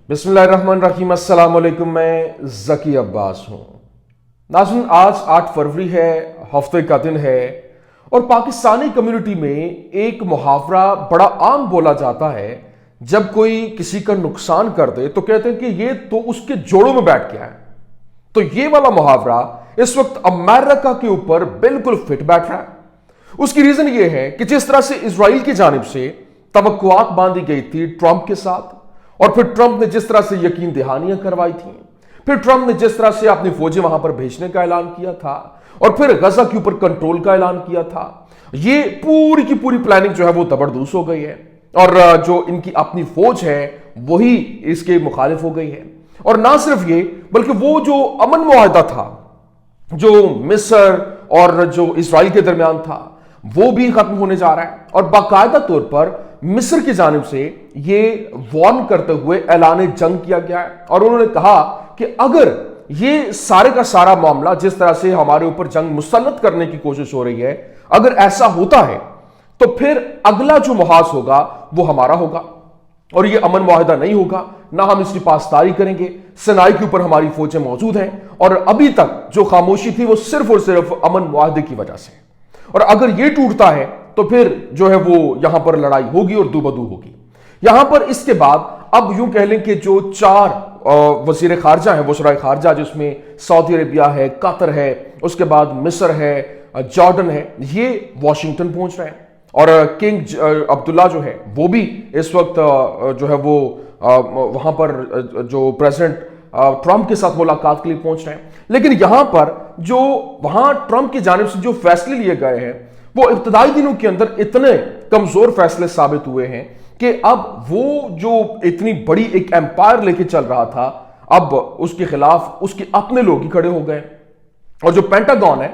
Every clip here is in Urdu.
بسم اللہ الرحمن الرحیم، السلام علیکم۔ میں ذکی عباس ہوں۔ ناظرین، آج 8 فروری ہے، ہفتے کا دن ہے، اور پاکستانی کمیونٹی میں ایک محاورہ بڑا عام بولا جاتا ہے۔ جب کوئی کسی کا نقصان کر دے تو کہتے ہیں کہ یہ تو اس کے جوڑوں میں بیٹھ گیا ہے۔ تو یہ والا محاورہ اس وقت امریکہ کے اوپر بالکل فٹ بیٹھ رہا ہے۔ اس کی ریزن یہ ہے کہ جس طرح سے اسرائیل کی جانب سے توقعات باندھی گئی تھی ٹرمپ کے ساتھ، اور پھر ٹرمپ نے جس طرح سے یقین دہانیاں کروائی تھیں، پھر ٹرمپ نے جس طرح سے اپنی فوجیں وہاں پر بھیجنے کا اعلان کیا تھا، اور پھر غزہ کے اوپر کنٹرول کا اعلان کیا تھا، یہ پوری کی پوری پلاننگ جو ہے وہ زبردست ہو گئی ہے، اور جو ان کی اپنی فوج ہے وہی اس کے مخالف ہو گئی ہے۔ اور نہ صرف یہ بلکہ وہ جو امن معاہدہ تھا جو مصر اور جو اسرائیل کے درمیان تھا وہ بھی ختم ہونے جا رہا ہے، اور باقاعدہ طور پر مصر کی جانب سے یہ وارن کرتے ہوئے اعلان جنگ کیا گیا ہے، اور انہوں نے کہا کہ اگر یہ سارے کا سارا معاملہ جس طرح سے ہمارے اوپر جنگ مسلط کرنے کی کوشش ہو رہی ہے، اگر ایسا ہوتا ہے تو پھر اگلا جو محاذ ہوگا وہ ہمارا ہوگا، اور یہ امن معاہدہ نہیں ہوگا، نہ ہم اس کی پاسداری کریں گے۔ سینائی کے اوپر ہماری فوجیں موجود ہیں، اور ابھی تک جو خاموشی تھی وہ صرف اور صرف امن معاہدے کی وجہ سے، اور اگر یہ ٹوٹتا ہے تو پھر جو ہے وہ یہاں پر لڑائی ہوگی اور دو بدو ہوگی۔ یہاں پر اس کے بعد اب یوں کہہ لیں کہ جو 4 وزیر خارجہ ہیں، وزرائے خارجہ، جس میں سعودی عربیہ ہے، قطر ہے، اس کے بعد مصر ہے، جارڈن ہے، یہ واشنگٹن پہنچ رہے ہیں، اور کنگ عبداللہ جو ہے وہ بھی اس وقت جو ہے وہ وہاں پر جو پریزیڈنٹ ٹرمپ کے ساتھ ملاقات کے لیے پہنچ رہے ہیں۔ لیکن یہاں پر جو وہاں ٹرمپ کی جانب سے جو فیصلے لیے گئے ہیں وہ ابتدائی دنوں کے اندر اتنے کمزور فیصلے ثابت ہوئے ہیں کہ اب وہ جو اتنی بڑی ایک ایمپائر لے کے چل رہا تھا، اب اس کے خلاف اس کے اپنے لوگ ہی کھڑے ہو گئے، اور جو پینٹاگون ہے،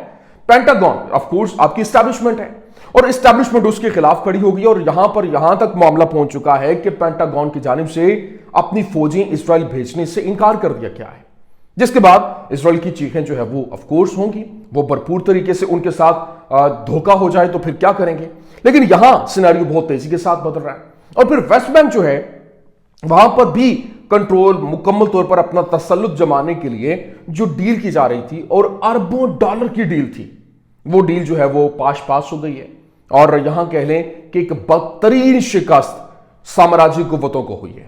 پینٹاگون آف کورس آپ کی اسٹیبلشمنٹ ہے، اور اسٹیبلشمنٹ اس کے خلاف کھڑی ہو گئی، اور یہاں تک معاملہ پہنچ چکا ہے کہ پینٹاگون کی جانب سے اپنی فوجیں اسرائیل بھیجنے سے انکار کر دیا گیا ہے، جس کے بعد اسرائیل کی چیخیں جو ہے وہ آف کورس ہوں گی، وہ بھرپور طریقے سے ان کے ساتھ دھوکہ ہو جائے تو پھر کیا کریں گے۔ لیکن یہاں سیناریو بہت تیزی کے ساتھ بدل رہا ہے، اور پھر ویسٹ بینک جو ہے وہاں پر بھی کنٹرول مکمل طور پر اپنا تسلط جمانے کے لیے جو ڈیل کی جا رہی تھی، اور اربوں ڈالر کی ڈیل تھی، وہ ڈیل جو ہے وہ پاس ہو گئی ہے، اور یہاں کہہ لیں کہ ایک بدترین شکست سامراجی قوتوں کو ہوئی ہے۔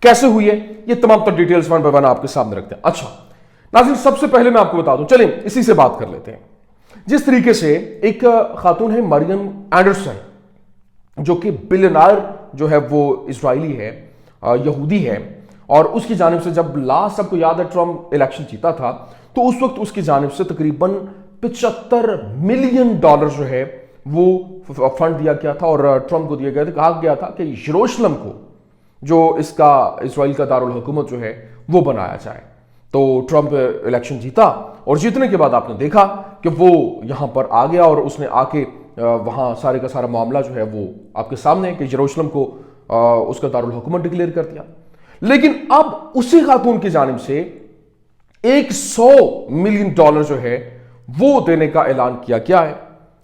کیسے ہوئی ہے یہ تمام تر ڈیٹیلز ون بائی ون آپ کے سامنے رکھتے ہیں۔ اچھا ناظرین، سب سے پہلے میں آپ کو بتا دوں، چلیں اسی سے بات کر لیتے ہیں۔ جس طریقے سے ایک خاتون ہے مریم اینڈرسن، جو کہ بلینئر جو ہے وہ اسرائیلی ہے، یہودی ہے، اور اس کی جانب سے جب لاسٹ آپ کو یاد ہے ٹرمپ الیکشن جیتا تھا تو اس وقت اس کی جانب سے تقریباً $75 ملین جو ہے وہ فنڈ دیا گیا تھا، اور ٹرمپ کو دیا گیا تھا، کہا گیا تھا کہ یروشلم کو جو اس کا اسرائیل کا دارالحکومت جو ہے وہ بنایا جائے۔ تو ٹرمپ الیکشن جیتا، اور جیتنے کے بعد آپ نے دیکھا کہ وہ یہاں پر آ گیا، اور اس نے آ کے وہاں سارے کا سارا معاملہ جو ہے وہ آپ کے سامنے ہے کہ یروشلم کو اس کا دارالحکومت ڈکلیئر کر دیا۔ لیکن اب اسی خاتون کی جانب سے $100 ملین جو ہے وہ دینے کا اعلان کیا گیا ہے،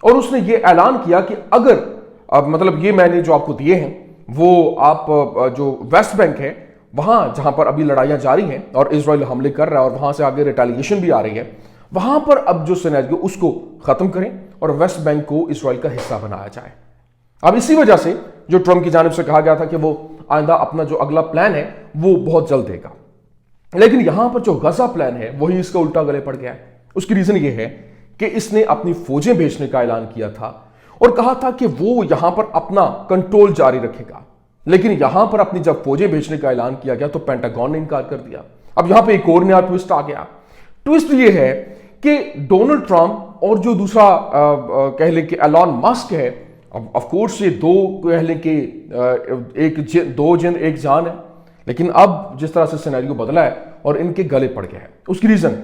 اور اس نے یہ اعلان کیا کہ اگر مطلب یہ میں نے جو آپ کو دیے ہیں وہ آپ جو ویسٹ بینک ہے وہاں جہاں پر ابھی لڑائیاں جاری ہیں اور اسرائیل حملے کر رہا ہے، اور وہاں سے آگے ریٹیلیشن بھی آ رہی ہے، وہاں پر اب جو سینیریو اس کو ختم کریں اور ویسٹ بینک کو اسرائیل کا حصہ بنایا جائے۔ اب اسی وجہ سے جو ٹرمپ کی جانب سے کہا گیا تھا کہ وہ آئندہ اپنا جو اگلا پلان ہے وہ بہت جلد دے گا، لیکن یہاں پر جو غزہ پلان ہے وہی اس کا الٹا گلے پڑ گیا ہے۔ اس کی ریزن یہ ہے کہ اس نے اپنی فوجیں بھیجنے کا اعلان کیا تھا، اور کہا تھا کہ وہ یہاں پر اپنا کنٹرول جاری رکھے گا، لیکن یہاں پر اپنی جب فوجیں بھیجنے کا اعلان کیا گیا تو پینٹاگون نے انکار کر دیا۔ اب یہاں پہ ایک اور نیا ٹوسٹ آ گیا۔ ٹوسٹ یہ ہے کہ ڈونلڈ ٹرمپ اور جو دوسرا کہہ لیں کہ ایلان مسک ہے، آف کورس یہ دو کہہ لیں کہ دو جن ایک جان ہے، لیکن اب جس طرح سے سینیریو بدلا ہے اور ان کے گلے پڑ گیا ہے، اس کی ریزن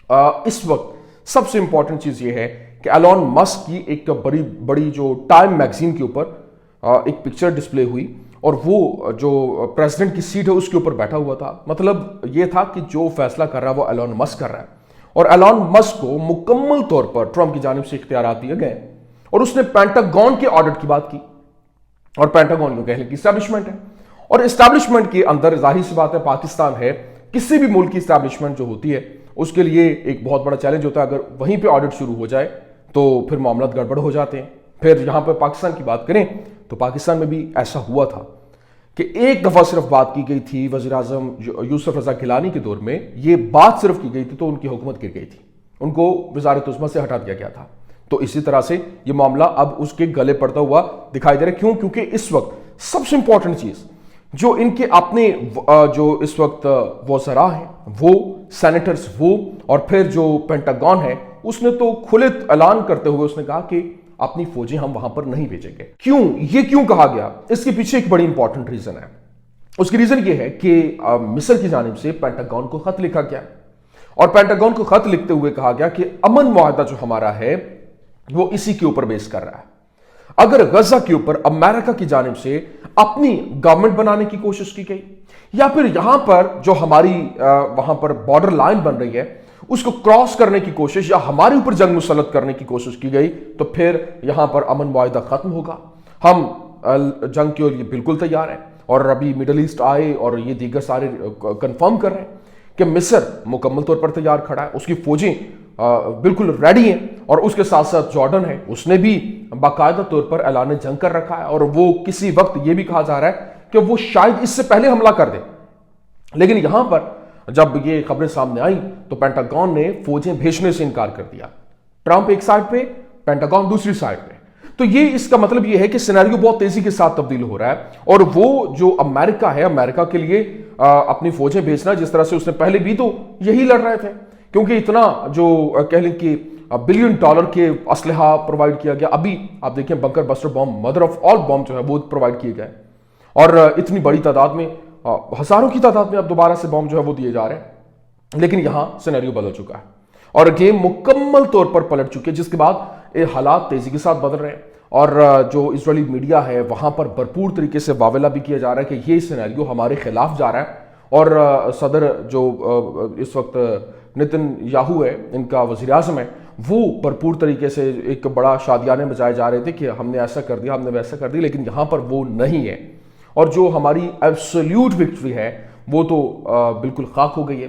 اس وقت سب سے امپورٹنٹ چیز یہ ہے کہ ایلان مسک کی ایک بڑی جو ٹائم میگزین کے اوپر ایک پکچر ڈسپلے ہوئی، اور وہ جو پریزیڈنٹ کی سیٹ ہے اس کے اوپر بیٹھا ہوا تھا۔ مطلب یہ تھا کہ جو فیصلہ کر رہا ہے وہ ایلان مسک کر رہا ہے، اور ایلان مسک کو مکمل طور پر ٹرمپ کی جانب سے اختیارات دیے گئے، اور اس نے پینٹاگون کے آڈٹ کی بات کی، اور پینٹاگون کو کہنے کی اسٹیبلشمنٹ ہے، اور اسٹیبلشمنٹ کے اندر ظاہر سی بات ہے پاکستان ہے، کسی بھی ملک کی اسٹیبلشمنٹ جو ہوتی ہے اس کے لیے ایک بہت بڑا چیلنج ہوتا ہے، اگر وہیں پہ آڈٹ شروع ہو جائے تو پھر معاملات گڑبڑ ہو جاتے ہیں۔ پھر یہاں پہ پاکستان کی بات کریں تو پاکستان میں بھی ایسا ہوا تھا کہ ایک دفعہ صرف بات کی گئی تھی وزیر اعظم یوسف رضا گیلانی کے دور میں، یہ بات صرف کی گئی تھی تو ان کی حکومت گر گئی تھی، ان کو وزارت عظمیٰ سے ہٹا دیا گیا تھا۔ تو اسی طرح سے یہ معاملہ اب اس کے گلے پڑتا ہوا دکھائی دے رہا ہے۔ کیوں؟ کیونکہ اس وقت سب سے امپورٹنٹ چیز جو ان کے اپنے جو اس وقت وزراء ہیں وہ، سینیٹرز وہ، اور پھر جو پینٹاگون ہے اس نے تو کھلے اعلان کرتے ہوئے اس نے کہا کہ اپنی فوجیں ہم وہاں پر نہیں بھیجیں گے۔ کیوں؟ یہ کیوں کہا گیا؟ اس کے پیچھے ایک بڑی امپورٹنٹ ریزن ہے۔ اس کی ریزن یہ ہے کہ مصر کی جانب سے پینٹاگون کو خط لکھا گیا، اور پینٹاگون کو خط لکھتے ہوئے کہا گیا کہ امن معاہدہ جو ہمارا ہے وہ اسی کے اوپر بیس کر رہا ہے۔ اگر غزہ کے اوپر امریکہ کی جانب سے اپنی گورنمنٹ بنانے کی کوشش کی گئی، یا پھر یہاں پر جو ہماری وہاں پر بارڈر لائن بن رہی ہے اس کو کراس کرنے کی کوشش، یا ہمارے اوپر جنگ مسلط کرنے کی کوشش کی گئی، تو پھر یہاں پر امن معاہدہ ختم ہوگا۔ ہم جنگ کے لیے بالکل تیار ہیں، اور ابھی مڈل ایسٹ آئے اور یہ دیگر سارے کنفرم کر رہے ہیں کہ مصر مکمل طور پر تیار کھڑا ہے، اس کی فوجیں بالکل ریڈی ہیں، اور اس کے ساتھ ساتھ جارڈن ہے، اس نے بھی باقاعدہ طور پر اعلان جنگ کر رکھا ہے، اور وہ کسی وقت یہ بھی کہا جا رہا ہے کہ وہ شاید اس سے پہلے حملہ کر دے۔ لیکن یہاں پر جب یہ خبریں سامنے آئیں تو پینٹاگون نے فوجیں بھیجنے سے انکار کر دیا، ٹرمپ ایک سائڈ پہ، پینٹاگون دوسری سائڈ پہ۔ تو یہ اس کا مطلب یہ ہے کہ سینیریو بہت تیزی کے ساتھ تبدیل ہو رہا ہے، اور وہ جو امریکہ ہے، امریکہ کے لیے اپنی فوجیں بھیجنا، جس طرح سے اس نے پہلے بھی تو یہی لڑ رہے تھے، کیونکہ اتنا جو کہہ لیں کہ بلین ڈالر کے اسلحہ پرووائڈ کیا گیا۔ ابھی آپ دیکھیں bunker buster bomb, mother of all bomb جو ہے وہ پرووائڈ کیے گئے، اور اتنی بڑی تعداد میں، ہزاروں کی تعداد میں اب دوبارہ سے بم جو ہے وہ دیے جا رہے ہیں۔ لیکن یہاں سینیریو بدل چکا ہے اور گیم مکمل طور پر پلٹ چکے، جس کے بعد حالات تیزی کے ساتھ بدل رہے ہیں، اور جو اسرائیلی میڈیا ہے وہاں پر بھرپور طریقے سے واویلا بھی کیا جا رہا ہے کہ یہ سینیریو ہمارے خلاف جا رہا ہے۔ اور صدر جو اس وقت نتن یاہو ہے، ان کا وزیر اعظم ہے، وہ بھرپور طریقے سے ایک بڑا شادیانے بجائے جا رہے تھے کہ ہم نے ایسا کر دیا، ہم نے ویسا کر دیا، لیکن یہاں پر وہ نہیں ہے، اور جو ہماری ایبسولوٹ وکٹری ہے وہ تو بالکل خاک ہو گئی ہے،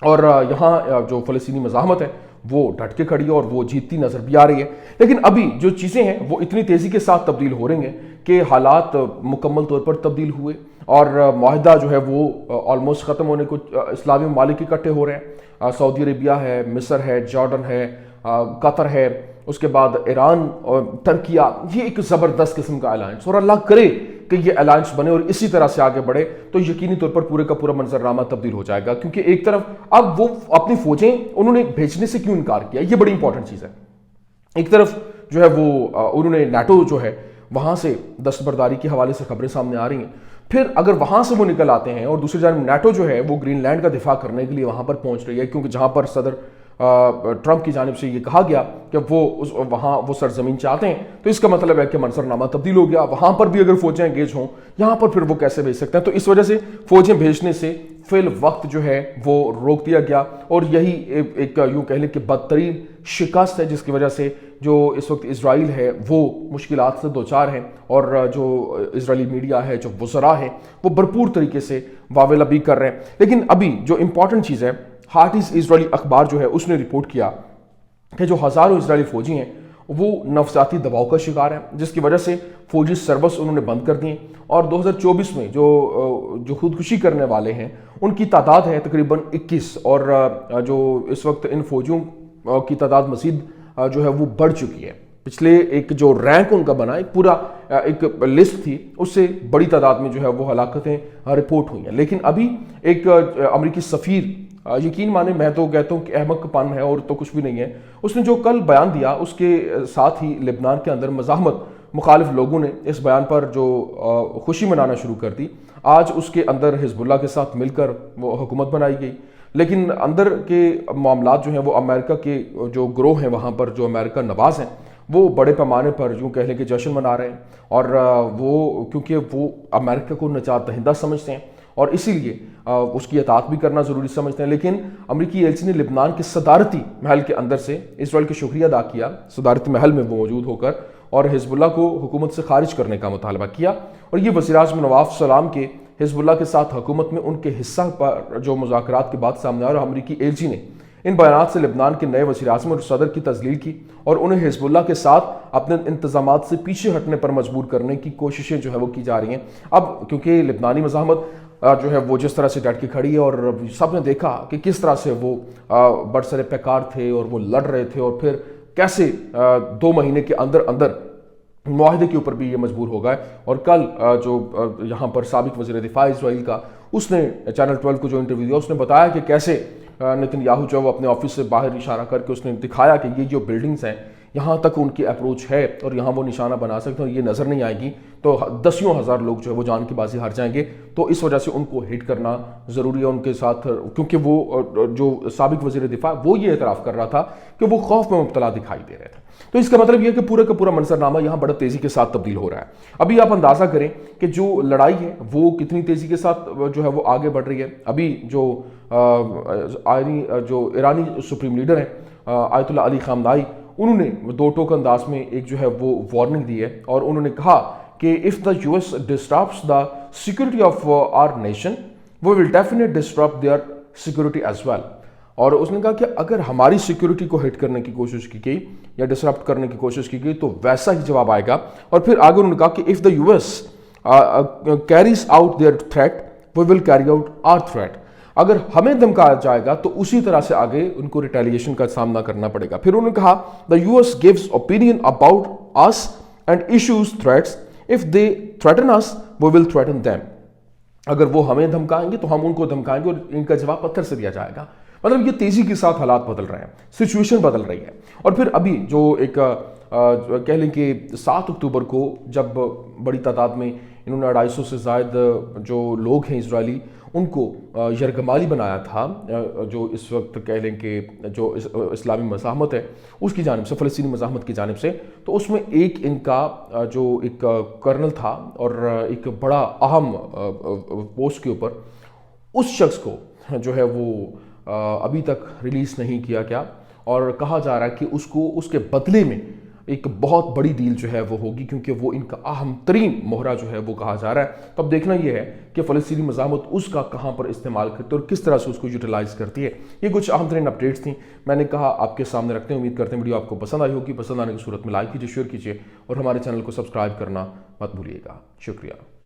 اور یہاں جو فلسطینی مزاحمت ہے وہ ڈٹ کے کھڑی ہے اور وہ جیتتی نظر بھی آ رہی ہے۔ لیکن ابھی جو چیزیں ہیں وہ اتنی تیزی کے ساتھ تبدیل ہو رہی ہیں کہ حالات مکمل طور پر تبدیل ہوئے، اور معاہدہ جو ہے وہ آلموسٹ ختم ہونے کو، اسلامی ممالک اکٹھے ہو رہے ہیں، سعودی عربیہ ہے، مصر ہے، جارڈن ہے، قطر ہے، اس کے بعد ایران اور ترکیہ، یہ ایک زبردست قسم کا الائنس، اور اللہ کرے کہ یہ الائنس بنے اور اسی طرح سے آگے بڑھے تو یقینی طور پر پورے کا پورا منظرنامہ تبدیل ہو جائے گا۔ کیونکہ ایک طرف اب وہ اپنی فوجیں انہوں نے بھیجنے سے کیوں انکار کیا، یہ بڑی امپورٹنٹ چیز ہے۔ ایک طرف جو ہے وہ انہوں نے نیٹو جو ہے وہاں سے دستبرداری کے حوالے سے خبریں سامنے آ رہی ہیں، پھر اگر وہاں سے وہ نکل آتے ہیں، اور دوسری جانب نیٹو جو ہے وہ گرین لینڈ کا دفاع کرنے کے لیے وہاں پر پہنچ رہی ہے، کیونکہ جہاں پر صدر ٹرمپ کی جانب سے یہ کہا گیا کہ وہاں وہ سرزمین چاہتے ہیں، تو اس کا مطلب ہے کہ منظرنامہ تبدیل ہو گیا، وہاں پر بھی اگر فوجیں انگیج ہوں، یہاں پر پھر وہ کیسے بھیج سکتے ہیں؟ تو اس وجہ سے فوجیں بھیجنے سے فی الوقت جو ہے وہ روک دیا گیا، اور یہی ایک یوں کہہ لیں کہ بدترین شکست ہے جس کی وجہ سے جو اس وقت اسرائیل ہے وہ مشکلات سے دوچار ہیں، اور جو اسرائیلی میڈیا ہے، جو وزراء ہیں، وہ بھرپور طریقے سے واویلا بھی کر رہے ہیں۔ لیکن ابھی جو امپورٹنٹ چیز ہے، ہارٹیز اسرائیلی اخبار جو ہے اس نے رپورٹ کیا کہ جو ہزاروں اسرائیلی فوجی ہیں وہ نفسیاتی دباؤ کا شکار ہیں، جس کی وجہ سے فوجی سروس انہوں نے بند کر دی، اور 2024 میں جو خودکشی کرنے والے ہیں ان کی تعداد ہے تقریباً 21، اور جو اس وقت ان فوجیوں کی تعداد مزید جو ہے وہ بڑھ چکی ہے۔ پچھلے ایک جو رینک ان کا بنا، ایک پورا ایک لسٹ تھی، اس سے بڑی تعداد میں جو ہے وہ ہلاکتیں رپورٹ ہوئی ہیں۔ لیکن ابھی ایک امریکی سفیر، یقین مانیں میں تو کہتا ہوں کہ احمق پن ہے اور تو کچھ بھی نہیں ہے، اس نے جو کل بیان دیا اس کے ساتھ ہی لبنان کے اندر مزاحمت مخالف لوگوں نے اس بیان پر جو خوشی منانا شروع کر دی۔ آج اس کے اندر حزب اللہ کے ساتھ مل کر وہ حکومت بنائی گئی، لیکن اندر کے معاملات جو ہیں وہ امریکہ کے جو گروہ ہیں وہاں پر جو امریکہ نواز ہیں وہ بڑے پیمانے پر یوں کہہ لیں کہ جشن منا رہے ہیں، اور وہ کیونکہ وہ امریکہ کو نجات دہندہ سمجھتے ہیں اور اسی لیے اس کی اطاعت بھی کرنا ضروری سمجھتے ہیں۔ لیکن امریکی ایلچی نے لبنان کے صدارتی محل کے اندر سے اسرائیل کا شکریہ ادا کیا، صدارتی محل میں وہ موجود ہو کر اور حزب اللہ کو حکومت سے خارج کرنے کا مطالبہ کیا، اور یہ وزیر اعظم نواف سلام کے حزب اللہ کے ساتھ حکومت میں ان کے حصہ پر جو مذاکرات کے بعد سامنے آیا، اور امریکی ایلچی نے ان بیانات سے لبنان کے نئے وزیر اعظم اور صدر کی تذلیل کی اور انہیں حزب اللہ کے ساتھ اپنے انتظامات سے پیچھے ہٹنے پر مجبور کرنے کی کوششیں جو ہے وہ کی جا رہی ہیں۔ اب کیونکہ لبنانی مزاحمت جو ہے وہ جس طرح سے ڈٹ کے کھڑی ہے، اور سب نے دیکھا کہ کس طرح سے وہ برسر پیکار تھے اور وہ لڑ رہے تھے، اور پھر کیسے 2 مہینے کے اندر اندر معاہدے کے اوپر بھی یہ مجبور ہو گئے۔ اور کل جو یہاں پر سابق وزیر دفاع اسرائیل کا، اس نے چینل 12 کو جو انٹرویو دیا، اس نے بتایا کہ کیسے نیتن یاہو جو وہ اپنے آفس سے باہر اشارہ کر کے اس نے دکھایا کہ یہ جو بلڈنگز ہیں یہاں تک ان کی اپروچ ہے اور یہاں وہ نشانہ بنا سکتے ہیں، اور یہ نظر نہیں آئے گی تو 10,000 لوگ جو ہے وہ جان کی بازی ہار جائیں گے، تو اس وجہ سے ان کو ہٹ کرنا ضروری ہے ان کے ساتھ، کیونکہ وہ جو سابق وزیر دفاع وہ یہ اعتراف کر رہا تھا کہ وہ خوف میں مبتلا دکھائی دے رہے تھے۔ تو اس کا مطلب یہ کہ پورا کا پورا منظرنامہ یہاں بڑا تیزی کے ساتھ تبدیل ہو رہا ہے۔ ابھی آپ اندازہ کریں کہ جو لڑائی ہے وہ کتنی تیزی کے ساتھ جو ہے وہ آگے بڑھ رہی ہے۔ ابھی جو ایرانی سپریم لیڈر ہیں آیت اللہ علی خامنائی، انہوں نے 2 ٹوک انداز میں ایک جو ہے وہ وارننگ دی ہے، اور انہوں نے کہا کہ if the US disrupts the security of our nation, we will definitely disrupt their security as well۔ اور اس نے کہا کہ اگر ہماری سیکیورٹی کو ہٹ کرنے کی کوشش کی گئی یا ڈسرپٹ کرنے کی کوشش کی گئی تو ویسا ہی جواب آئے گا۔ اور پھر آگے انہوں نے کہا کہ if the US carries out their threat, we will carry out our threat۔ اگر ہمیں دھمکایا جائے گا تو اسی طرح سے آگے ان کو ریٹیلیشن کا سامنا کرنا پڑے گا۔ پھر انہوں نے کہا the US gives opinion about us and issues threats, if they threaten us, we will threaten them۔ اگر وہ ہمیں دھمکائیں گے تو ہم ان کو دھمکائیں گے، اور ان کا جواب پتھر سے دیا جائے گا۔ مطلب یہ تیزی کے ساتھ حالات بدل رہے ہیں، سچویشن بدل رہی ہے۔ اور پھر ابھی جو ایک کہہ لیں کہ 7 اکتوبر کو جب بڑی تعداد میں انہوں نے 250 سے زائد جو لوگ ہیں اسرائیلی، ان کو یرغمالی بنایا تھا، جو اس وقت کہہ لیں کہ جو اسلامی مزاحمت ہے اس کی جانب سے، فلسطینی مزاحمت کی جانب سے، تو اس میں ایک ان کا جو ایک کرنل تھا اور ایک بڑا اہم پوسٹ کے اوپر، اس شخص کو جو ہے وہ ابھی تک ریلیز نہیں کیا گیا، اور کہا جا رہا ہے کہ اس کے بدلے میں ایک بہت بڑی ڈیل جو ہے وہ ہوگی، کیونکہ وہ ان کا اہم ترین مہرہ جو ہے وہ کہا جا رہا ہے۔ تو اب دیکھنا یہ ہے کہ فلسطینی مزاحمت اس کا کہاں پر استعمال کرتی ہے اور کس طرح سے اس کو یوٹیلائز کرتی ہے۔ یہ کچھ اہم ترین اپڈیٹس تھیں، میں نے کہا آپ کے سامنے رکھتے ہیں۔ امید کرتے ہیں ویڈیو آپ کو پسند آئی ہوگی۔ پسند آنے کی صورت میں لائک کیجیے، شیئر کیجیے، اور ہمارے چینل کو سبسکرائب کرنا مت بھولیے گا۔ شکریہ۔